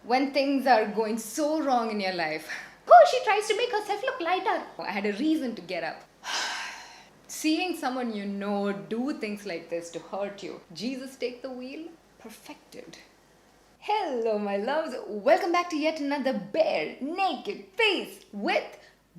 when things are going so wrong in your life. Oh, she tries to make herself look lighter. I had a reason to get up. Seeing someone you know do things like this to hurt you. Jesus take the wheel? Perfected. Hello, my loves. Welcome back to yet another bare naked face with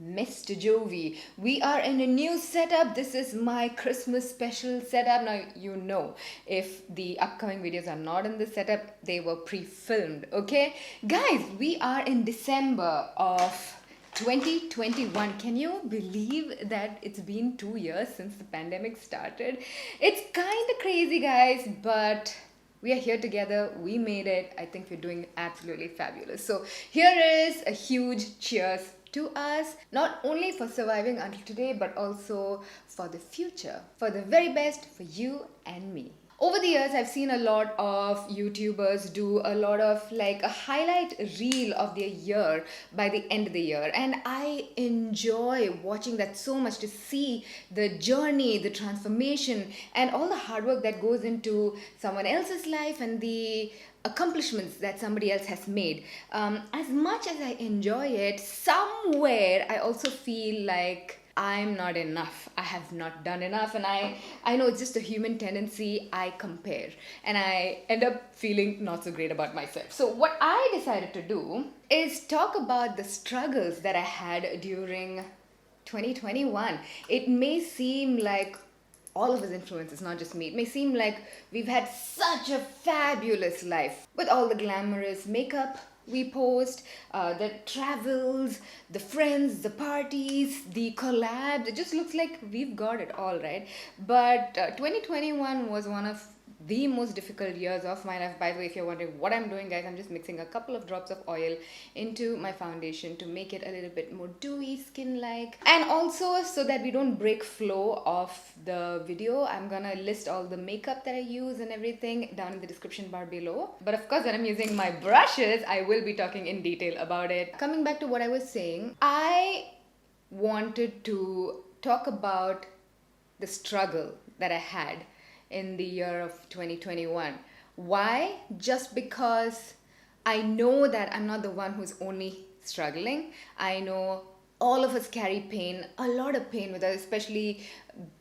Mr. JOVI. We are in a new setup. This is my Christmas special setup. Now, you know, if the upcoming videos are not in this setup, they were pre-filmed, okay? Guys, we are in December of 2021. Can you believe that it's been 2 years since the pandemic started? It's kind of crazy, guys, but we are here together. We made it. I think we're doing absolutely fabulous. So here is a huge cheers to us, not only for surviving until today, but also for the future, for the very best for you and me. Over the years, I've seen a lot of YouTubers do a lot of like a highlight reel of their year by the end of the year. And I enjoy watching that so much, to see the journey, the transformation, and all the hard work that goes into someone else's life and the accomplishments that somebody else has made. As much as I enjoy it, somewhere I also feel like I'm not enough. I have not done enough, and I know it's just a human tendency. I compare and I end up feeling not so great about myself. So what I decided to do is talk about the struggles that I had during 2021. It may seem like all of us influencers, not just me. It may seem like we've had such a fabulous life with all the glamorous makeup we post, the travels, the friends, the parties, the collabs. It just looks like we've got it all, right? But 2021 was one of the most difficult years of my life. By the way, if you're wondering what I'm doing, guys, I'm just mixing a couple of drops of oil into my foundation to make it a little bit more dewy skin-like. And also, so that we don't break flow of the video, I'm gonna list all the makeup that I use and everything down in the description bar below. But of course, when I'm using my brushes, I will be talking in detail about it. Coming back to what I was saying, I wanted to talk about the struggle that I had in the year of 2021. Why? Just because I know that I'm not the one who's only struggling. I know all of us carry pain, a lot of pain with us, especially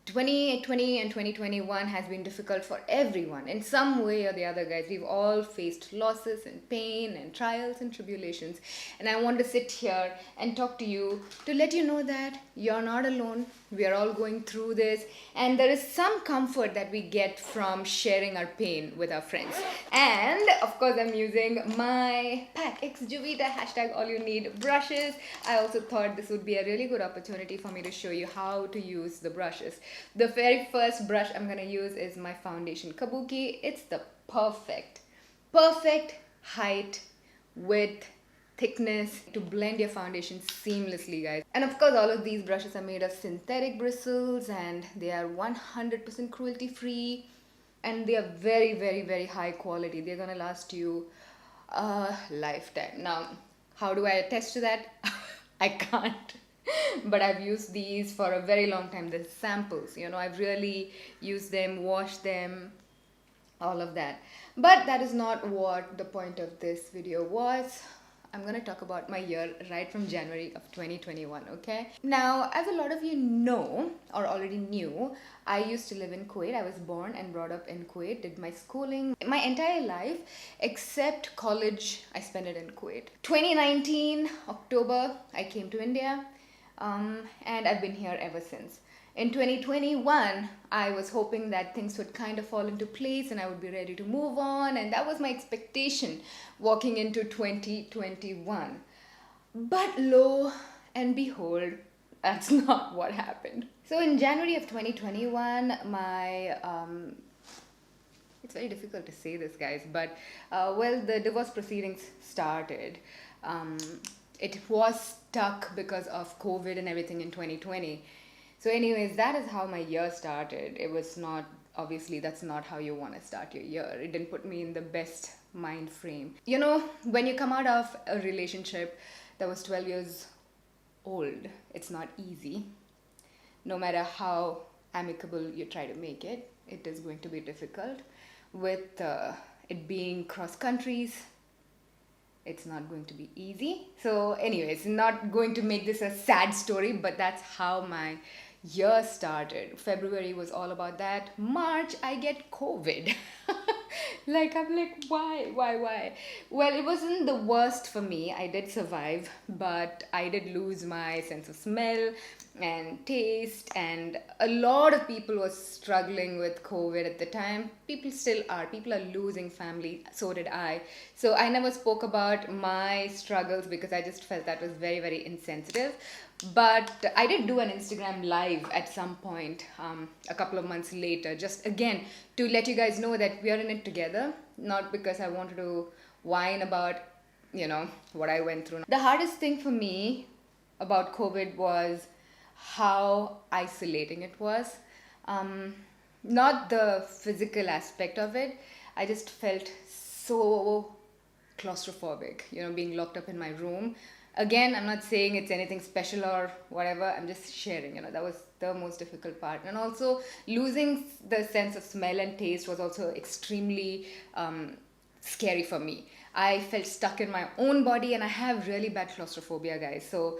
2020 and 2021 has been difficult for everyone in some way or the other, guys. We've all faced losses and pain and trials and tribulations. And I want to sit here and talk to you to let you know that you're not alone. We are all going through this, and there is some comfort that we get from sharing our pain with our friends. And of course, I'm using my Pack X Jovita hashtag all you need brushes. I also thought this would be a really good opportunity for me to show you how to use the brushes. The very first brush I'm gonna use is my foundation Kabuki. It's the perfect height, width, thickness to blend your foundation seamlessly, guys. And of course, all of these brushes are made of synthetic bristles, and they are 100% cruelty free, and they are very high quality. They're gonna last you a lifetime. Now, how do I attest to that? I can't. But I've used these for a very long time. The samples, you know, I've really used them, washed them, all of that. But that is not what the point of this video was. I'm going to talk about my year right from January of 2021, okay? Now, as a lot of you know or already knew, I used to live in Kuwait. I was born and brought up in Kuwait, did my schooling. My entire life, except college, I spent it in Kuwait. 2019, October, I came to India, and I've been here ever since. In 2021, I was hoping that things would kind of fall into place and I would be ready to move on, and that was my expectation walking into 2021. But lo and behold, that's not what happened. So in January of 2021, it's very difficult to say this, guys, but well, the divorce proceedings started. It was stuck because of COVID and everything in 2020. So anyways, that is how my year started. It was not, obviously, that's not how you want to start your year. It didn't put me in the best mind frame. You know, when you come out of a relationship that was 12 years old, it's not easy. No matter how amicable you try to make it, it is going to be difficult. With it being cross countries, It's not going to be easy. So anyways, not going to make this a sad story, but that's how my year started. February was all about that. March, I get COVID. Like, I'm like, why? Well, it wasn't the worst for me. I did survive, but I did lose my sense of smell and taste, and a lot of people were struggling with COVID at the time. People still are. People are losing family. So did I. So I never spoke about my struggles because I just felt that was very, very insensitive. But I did do an Instagram live at some point, a couple of months later, just again to let you guys know that we are in it together, not because I wanted to whine about, what I went through. The hardest thing for me about COVID was how isolating it was. Not the physical aspect of it. I just felt so claustrophobic, being locked up in my room. Again, I'm not saying it's anything special or whatever. I'm just sharing, that was the most difficult part. And also losing the sense of smell and taste was also extremely scary for me. I felt stuck in my own body, and I have really bad claustrophobia, guys. So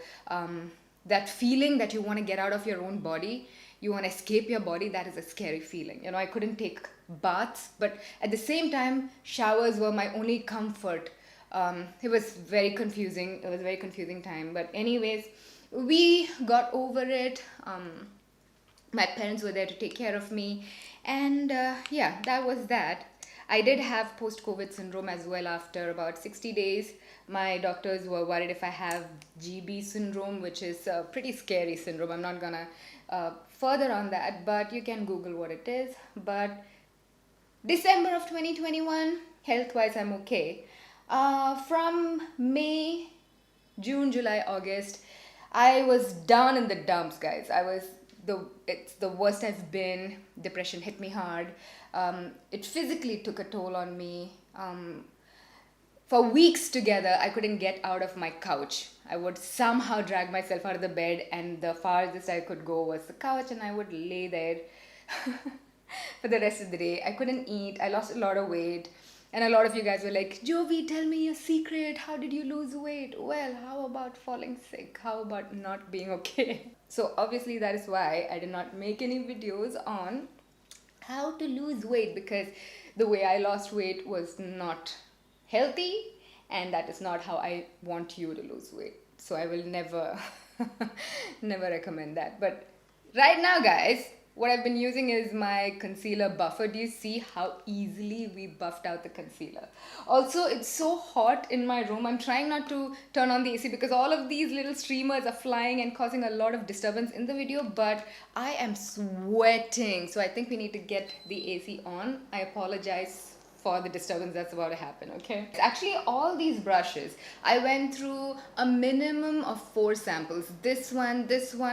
that feeling that you want to get out of your own body, you want to escape your body, that is a scary feeling. I couldn't take baths, but at the same time, showers were my only comfort. It was very confusing. It was a very confusing time. But anyways, we got over it. My parents were there to take care of me. And yeah, that was that. I did have post-COVID syndrome as well after about 60 days. My doctors were worried if I have GB syndrome, which is a pretty scary syndrome. I'm not gonna further on that, but you can Google what it is. But December of 2021, health-wise, I'm okay. From May, June, July, August, I was down in the dumps, guys. It's the worst I've been. Depression hit me hard. It physically took a toll on me. For weeks together, I couldn't get out of my couch. I would somehow drag myself out of the bed, and the farthest I could go was the couch, and I would lay there for the rest of the day. I couldn't eat. I lost a lot of weight. And a lot of you guys were like, Jovi, tell me your secret. How did you lose weight? Well, how about falling sick? How about not being okay? So obviously that is why I did not make any videos on how to lose weight, because the way I lost weight was not healthy, and that is not how I want you to lose weight. So I will never, never recommend that. But right now, guys, what I've been using is my concealer buffer. Do you see how easily we buffed out the concealer? Also, it's so hot in my room. I'm trying not to turn on the AC because all of these little streamers are flying and causing a lot of disturbance in the video, but I am sweating. So I think we need to get the AC on. I apologize for the disturbance that's about to happen, okay? Actually, all these brushes, I went through a minimum of 4 samples. This one,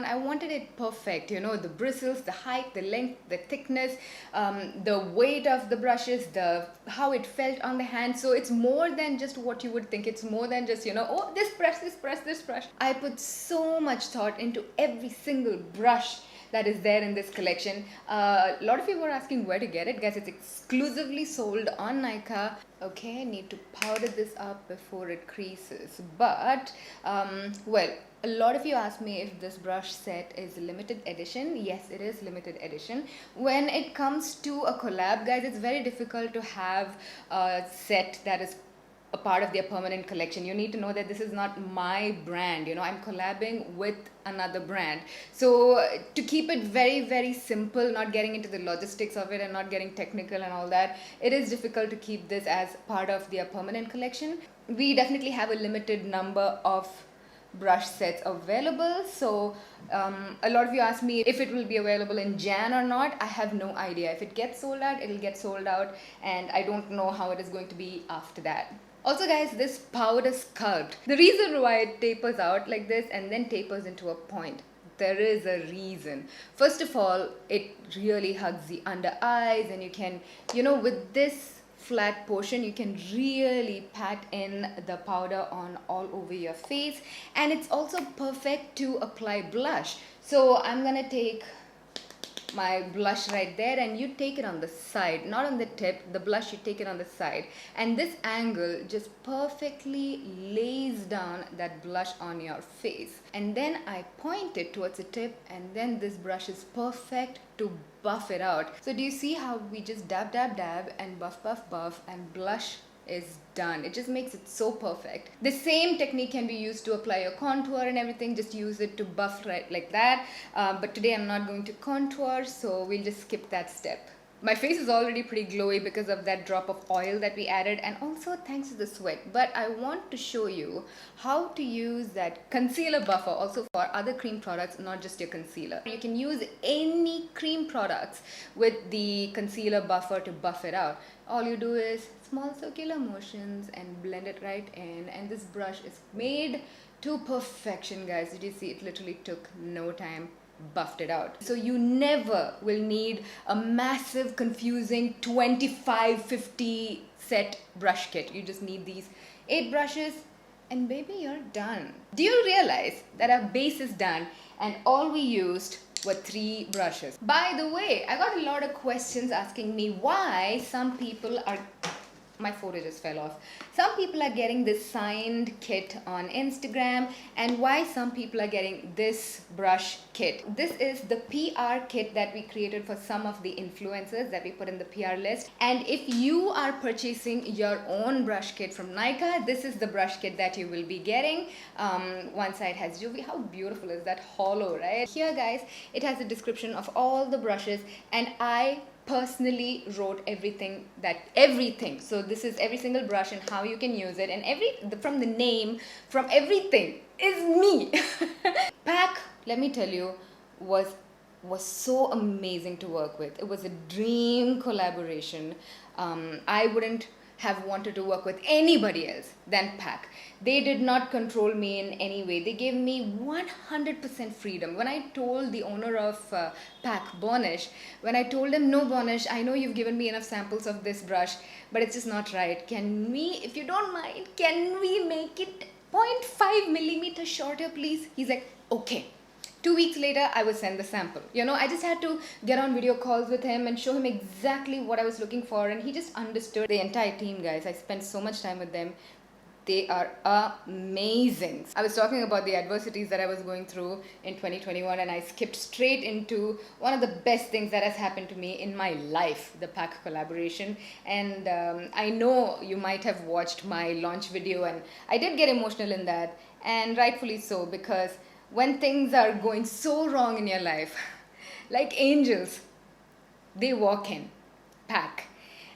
I wanted it perfect, the bristles, the height, the length, the thickness, the weight of the brushes, how it felt on the hand. So it's more than just what you would think. It's more than just, oh, this brush. I put so much thought into every single brush that is there in this collection. A lot of you were asking where to get it. Guys, it's exclusively sold on Nykaa. Okay, I need to powder this up before it creases. But, well, a lot of you asked me if this brush set is limited edition. Yes, it is limited edition. When it comes to a collab, guys, it's very difficult to have a set that is a part of their permanent collection. You need to know that this is not my brand, I'm collabing with another brand. So to keep it very, very simple, not getting into the logistics of it and not getting technical and all that, it is difficult to keep this as part of their permanent collection. We definitely have a limited number of brush sets available. So a lot of you asked me if it will be available in Jan or not. I have no idea. If it gets sold out, it'll get sold out, and I don't know how it is going to be after that. Also, guys, this powder sculpt, the reason why it tapers out like this and then tapers into a point, there is a reason. First of all, it really hugs the under eyes, and you can, with this flat portion, you can really pat in the powder on all over your face, and it's also perfect to apply blush. So I'm gonna take my blush right there, and you take it on the side, not on the tip. The blush, you take it on the side, and this angle just perfectly lays down that blush on your face. And then I point it towards the tip, and then this brush is perfect to buff it out. So do you see how we just dab and buff, and blush is done. It just makes it so perfect. The same technique can be used to apply your contour and everything. Just use it to buff right like that. But today I'm not going to contour, so we'll just skip that step. My face is already pretty glowy because of that drop of oil that we added, and also thanks to the sweat. But I want to show you how to use that concealer buffer also for other cream products, not just your concealer. You can use any cream products with the concealer buffer to buff it out. All you do is small circular motions and blend it right in, and this brush is made to perfection, guys. Did you see? It literally took no time. Buffed it out. So you never will need a massive confusing 25-50 set brush kit. You just need these 8 brushes and baby, you're done. Do you realize that our base is done and all we used were 3 brushes? By the way, I got a lot of questions asking me why some people are... My photo just fell off. Some people are getting this signed kit on Instagram, and why some people are getting this brush kit. This is the PR kit that we created for some of the influencers that we put in the PR list. And if you are purchasing your own brush kit from Nykaa, this is the brush kit that you will be getting. One side has JOVI. How beautiful is that hollow, right? Here, guys, it has a description of all the brushes, and I personally wrote everything. So this is every single brush and how you can use it, and from the name, from everything is me. Pack, let me tell you, was so amazing to work with. It was a dream collaboration. I wouldn't have wanted to work with anybody else than Pack. They did not control me in any way. They gave me 100% freedom. When I told the owner of Pack, Bonish, when I told him, no Bonish, I know you've given me enough samples of this brush, but it's just not right. Can we, if you don't mind, can we make it 0.5 millimeter shorter, please? He's like, okay. 2 weeks later, I would send the sample. You know, I just had to get on video calls with him and show him exactly what I was looking for, and he just understood. The entire team, guys, I spent so much time with them. They are amazing. I was talking about the adversities that I was going through in 2021, and I skipped straight into one of the best things that has happened to me in my life, the Pack collaboration. And I know you might have watched my launch video, and I did get emotional in that, and rightfully so, because when things are going so wrong in your life, like angels, they walk in, Pack,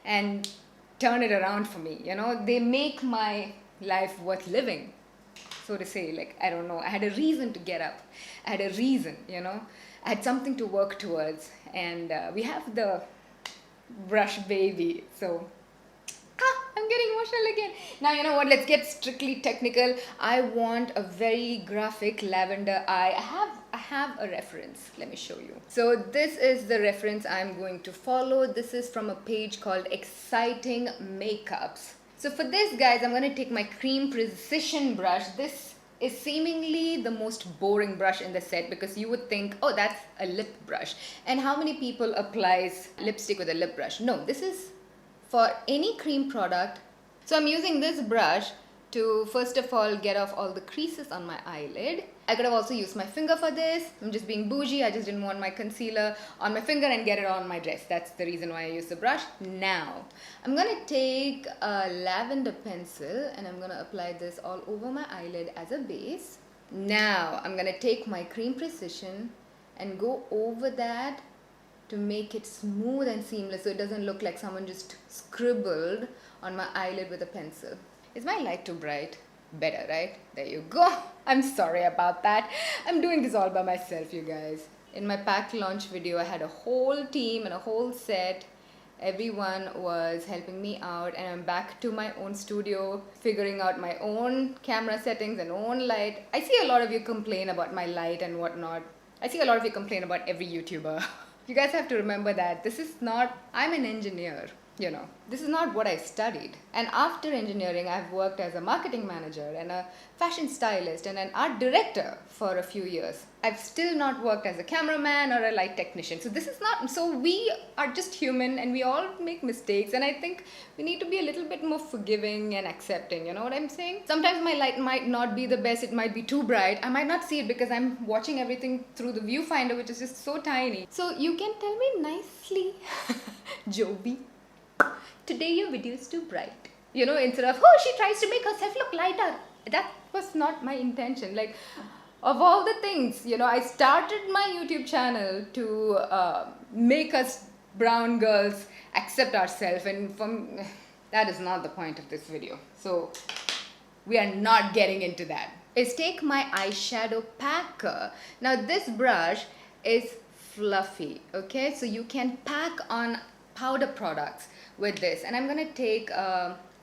and turn it around for me. You know, they make my life worth living, so to say. Like, I don't know, I had a reason to get up. I had a reason, you know, I had something to work towards, and we have the brush baby. So I'm getting emotional again. Now, you know what, let's get strictly technical. I want a very graphic lavender eye. I have a reference. Let me show you. So this is the reference I'm going to follow. This is from a page called Exciting Makeups. So for this, guys, I'm going to take my Cream Precision brush. This is seemingly the most boring brush in the set, because you would think, oh, that's a lip brush. And how many people applies lipstick with a lip brush? No, this is for any cream product. So I'm using this brush to first of all get off all the creases on my eyelid. I could have also used my finger for this. I'm just being bougie. I just didn't want my concealer on my finger and get it on my dress. That's the reason why I use the brush. Now, I'm going to take a lavender pencil and I'm going to apply this all over my eyelid as a base. Now, I'm going to take my Cream Precision and go over that to make it smooth and seamless, so it doesn't look like someone just scribbled on my eyelid with a pencil. Is my light too bright? Better, right? There you go. I'm sorry about that. I'm doing this all by myself, you guys. In my Pack launch video, I had a whole team and a whole set. Everyone was helping me out, and I'm back to my own studio, figuring out my own camera settings and own light. I see a lot of you complain about my light and whatnot. I see a lot of you complain about every YouTuber. You guys have to remember that this is not, I'm an engineer. This is not what I studied. And after engineering, I've worked as a marketing manager and a fashion stylist and an art director for a few years. I've still not worked as a cameraman or a light technician. So we are just human and we all make mistakes. And I think we need to be a little bit more forgiving and accepting. You know what I'm saying? Sometimes my light might not be the best. It might be too bright. I might not see it because I'm watching everything through the viewfinder, which is just so tiny. So you can tell me nicely, JOVI, today your video is too bright. Instead of, oh, she tries to make herself look lighter. That was not my intention. Like, of all the things, I started my YouTube channel to make us brown girls accept ourselves. And that is not the point of this video. So we are not getting into that. Is take my eyeshadow packer. Now this brush is fluffy, okay? So you can pack on powder products with this. And I'm gonna take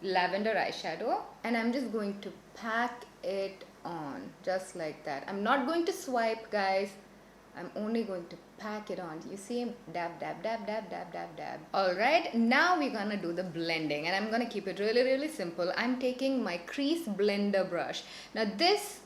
lavender eyeshadow and I'm just going to pack it on just like that. I'm not going to swipe, guys. I'm only going to pack it on. You see, dab, dab, dab, dab, dab, dab, dab. All right, now we're gonna do the blending and I'm gonna keep it really, really simple. I'm taking my Crease Blender brush. Now this,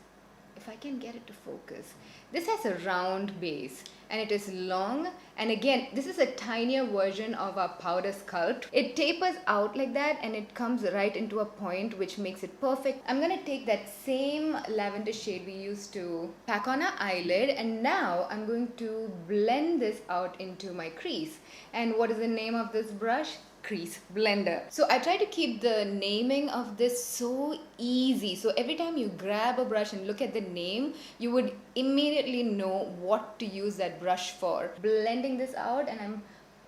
if I can get it to focus, this has a round base and it is long, and again this is a tinier version of our powder sculpt. It tapers out like that and it comes right into a point which makes it perfect. I'm gonna take that same lavender shade we used to pack on our eyelid and now I'm going to blend this out into my crease. And what is the name of this brush? Crease Blender. So I try to keep the naming of this so easy. So every time you grab a brush and look at the name, you would immediately know what to use that brush for. Blending this out and I'm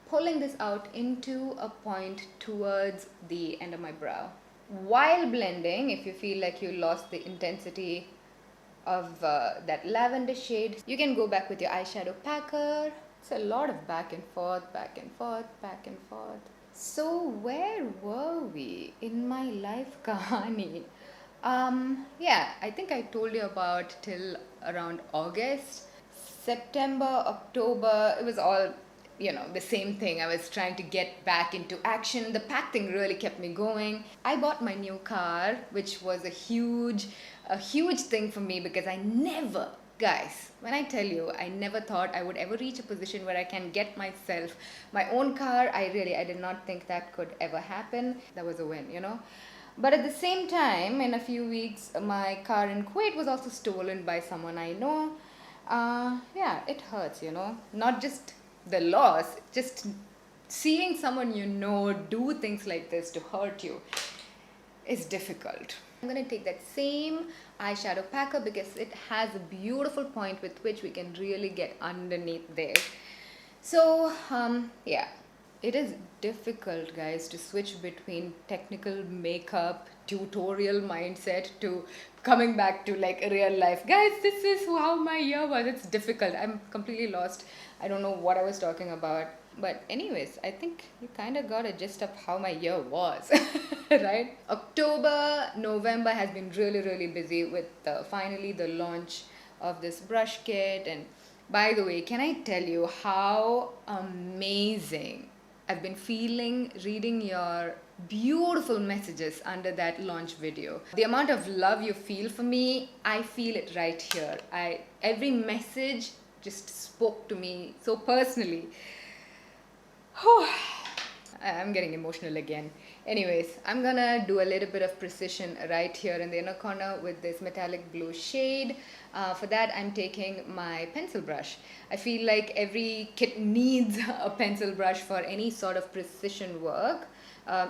pulling this out into a point towards the end of my brow. While blending, if you feel like you lost the intensity of that lavender shade, you can go back with your eyeshadow packer. It's a lot of back and forth, back and forth, back and forth. So where were we in my life kahani? Yeah, I think I told you about till around August. September, October, it was all, the same thing. I was trying to get back into action. The pack thing really kept me going. I bought my new car, which was a huge thing for me because I never, guys, when I tell you, I never thought I would ever reach a position where I can get myself my own car. I did not think that could ever happen. That was a win, But at the same time, in a few weeks, my car in Kuwait was also stolen by someone I know. Yeah, it hurts, Not just the loss, just seeing someone do things like this to hurt you is difficult. I'm going to take that same eyeshadow packer because it has a beautiful point with which we can really get underneath there. So, yeah, it is difficult, guys, to switch between technical makeup, tutorial mindset to coming back to like real life. Guys, this is how my year was. It's difficult. I'm completely lost. I don't know what I was talking about. But anyways, I think you kind of got a gist of how my year was, right? October, November has been really, really busy with finally the launch of this brush kit. And by the way, can I tell you how amazing I've been feeling reading your beautiful messages under that launch video. The amount of love you feel for me, I feel it right here. Every message just spoke to me so personally. I'm getting emotional again. Anyways, I'm gonna do a little bit of precision right here in the inner corner with this metallic blue shade. For that, I'm taking my pencil brush. I feel like every kit needs a pencil brush for any sort of precision work.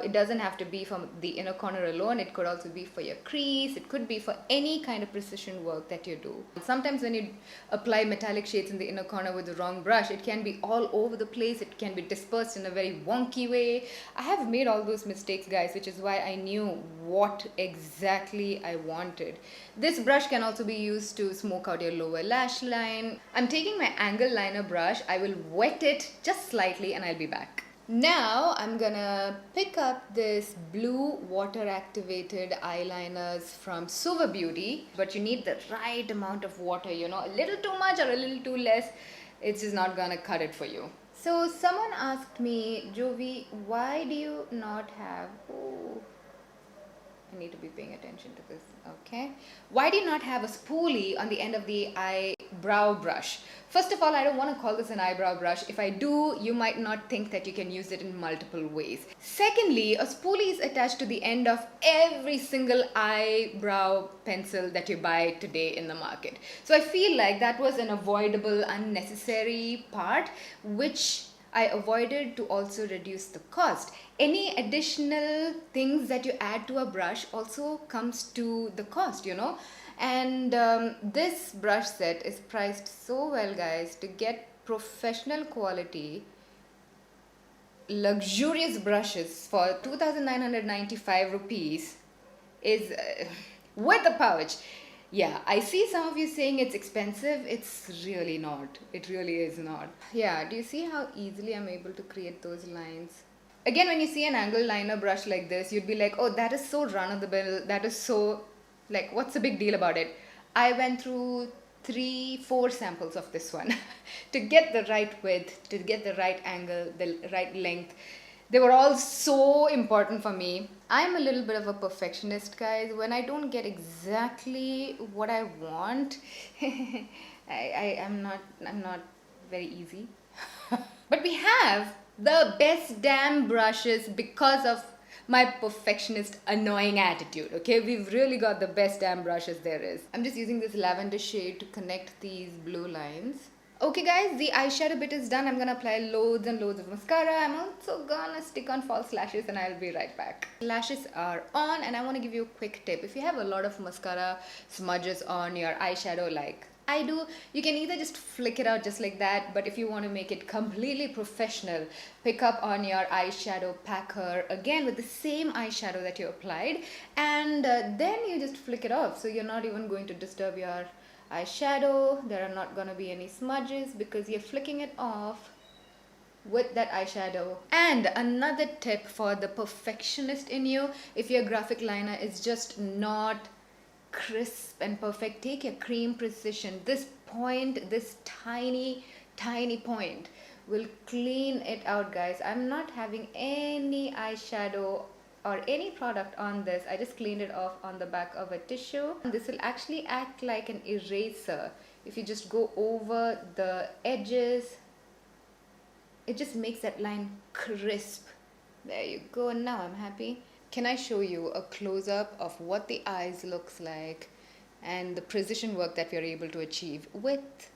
It doesn't have to be from the inner corner alone. It could also be for your crease. It could be for any kind of precision work that you do. Sometimes when you apply metallic shades in the inner corner with the wrong brush, it can be all over the place. It can be dispersed in a very wonky way. I have made all those mistakes, guys, which is why I knew what exactly I wanted. This brush can also be used to smoke out your lower lash line. I'm taking my angle liner brush. I will wet it just slightly and I'll be back. Now I'm gonna pick up this blue water activated eyeliners from Zoeva Beauty, but you need the right amount of water, a little too much or a little too less, it's just not gonna cut it for you. So someone asked me, Jovi, why do you not have... Oh, I need to be paying attention to this. Okay. Why do you not have a spoolie on the end of the eyebrow brush? First of all, I don't want to call this an eyebrow brush. If I do, you might not think that you can use it in multiple ways. Secondly, a spoolie is attached to the end of every single eyebrow pencil that you buy today in the market. So I feel like that was an avoidable, unnecessary part, which I avoided to also reduce the cost. Any additional things that you add to a brush also comes to the cost, you know. And this brush set is priced so well, guys. To get professional quality, luxurious brushes for 2,995 rupees is with a pouch. Yeah, I see some of you saying it's expensive. It's really not. It really is not. Yeah, do you see how easily I'm able to create those lines? Again, when you see an angle liner brush like this, you'd be like, oh, that is so run-of-the-mill. That is so, like, what's the big deal about it? I went through 3-4 samples of this one to get the right width, to get the right angle, the right length. They were all so important for me. I'm a little bit of a perfectionist, guys. When I don't get exactly what I want, I'm not very easy. But we have the best damn brushes because of my perfectionist annoying attitude. Okay, we've really got the best damn brushes there is. I'm just using this lavender shade to connect these blue lines. Okay guys, the eyeshadow bit is done. I'm gonna apply loads and loads of mascara. I'm also gonna stick on false lashes and I'll be right back. Lashes are on, and I want to give you a quick tip. If you have a lot of mascara smudges on your eyeshadow like I do, you can either just flick it out just like that, but if you want to make it completely professional, pick up on your eyeshadow packer again with the same eyeshadow that you applied, and then you just flick it off. So you're not even going to disturb your eyeshadow. There are not gonna be any smudges because you're flicking it off with that eyeshadow. And another tip for the perfectionist in you, if your graphic liner is just not crisp and perfect, take your cream precision. This point, this tiny point will clean it out, guys. I'm not having any eyeshadow or any product on this. I just cleaned it off on the back of a tissue. This will actually act like an eraser. If you just go over the edges, it just makes that line crisp. There you go. Now I'm happy. Can I show you a close-up of what the eyes looks like and the precision work that we are able to achieve with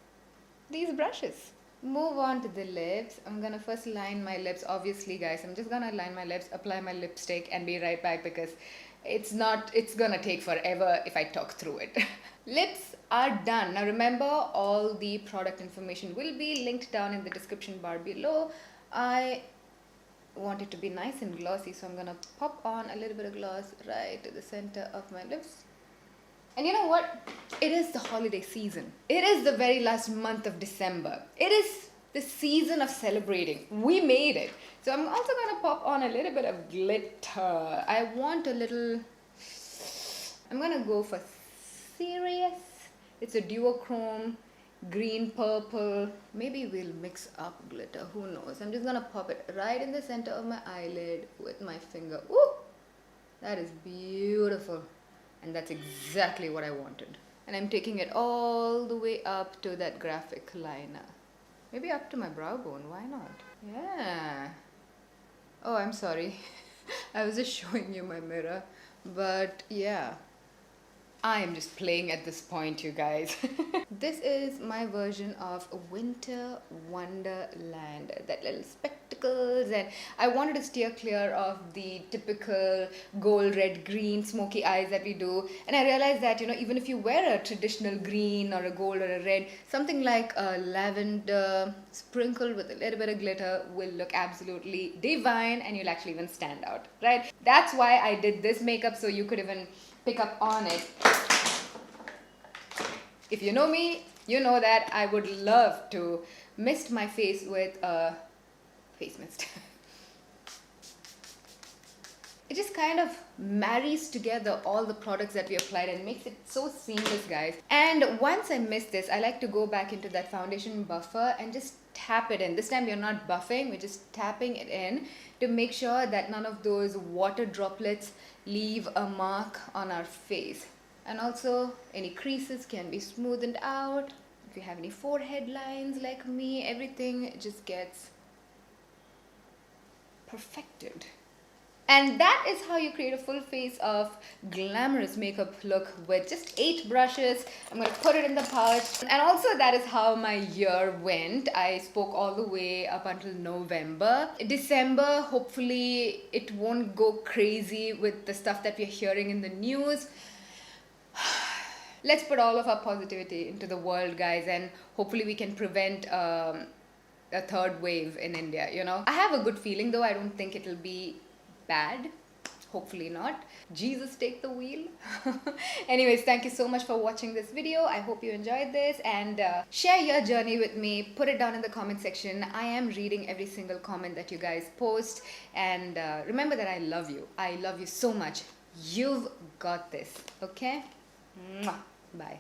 these brushes? Move on to the lips. I'm gonna first line my lips. Obviously, guys, I'm just gonna line my lips, apply my lipstick, and be right back because it's gonna take forever if I talk through it. Lips are done. Now remember, all the product information will be linked down in the description bar below. I want it to be nice and glossy, so I'm gonna pop on a little bit of gloss right to the center of my lips. And you know what? It is the holiday season. It is the very last month of December. It is the season of celebrating. We made it. So I'm also gonna pop on a little bit of glitter. I want a little... I'm gonna go for serious. It's a duochrome, green, purple. Maybe we'll mix up glitter. Who knows? I'm just gonna pop it right in the center of my eyelid with my finger. Ooh! That is beautiful. And that's exactly what I wanted. And I'm taking it all the way up to that graphic liner. Maybe up to my brow bone, why not? Yeah. Oh, I'm sorry. I was just showing you my mirror. But yeah. I am just playing at this point, you guys. This is my version of Winter Wonderland. That little spectacles, and I wanted to steer clear of the typical gold, red, green, smoky eyes that we do. And I realized that, you know, even if you wear a traditional green or a gold or a red, something like a lavender sprinkled with a little bit of glitter will look absolutely divine, and you'll actually even stand out, right? That's why I did this makeup, so you could even pick up on it. If you know me, you know that I would love to mist my face with a face mist. It just kind of marries together all the products that we applied and makes it so seamless, guys. And once I miss this, I like to go back into that foundation buffer and just tap it in. This time we're not buffing, we're just tapping it in to make sure that none of those water droplets leave a mark on our face. And also any creases can be smoothened out. If you have any forehead lines like me, everything just gets perfected. And that is how you create a full face of glamorous makeup look with just 8 brushes. I'm going to put it in the pouch. And also that is how my year went. I spoke all the way up until November. December, hopefully it won't go crazy with the stuff that we're hearing in the news. Let's put all of our positivity into the world, guys, and hopefully we can prevent a third wave in India, you know. I have a good feeling though. I don't think it'll be bad. Hopefully not. Jesus, take the wheel. Anyways, thank you so much for watching this video. I hope you enjoyed this, and share your journey with me. Put it down in the comment section. I am reading every single comment that you guys post, and remember that I love you. I love you so much. You've got this. Okay? Mwah. Bye.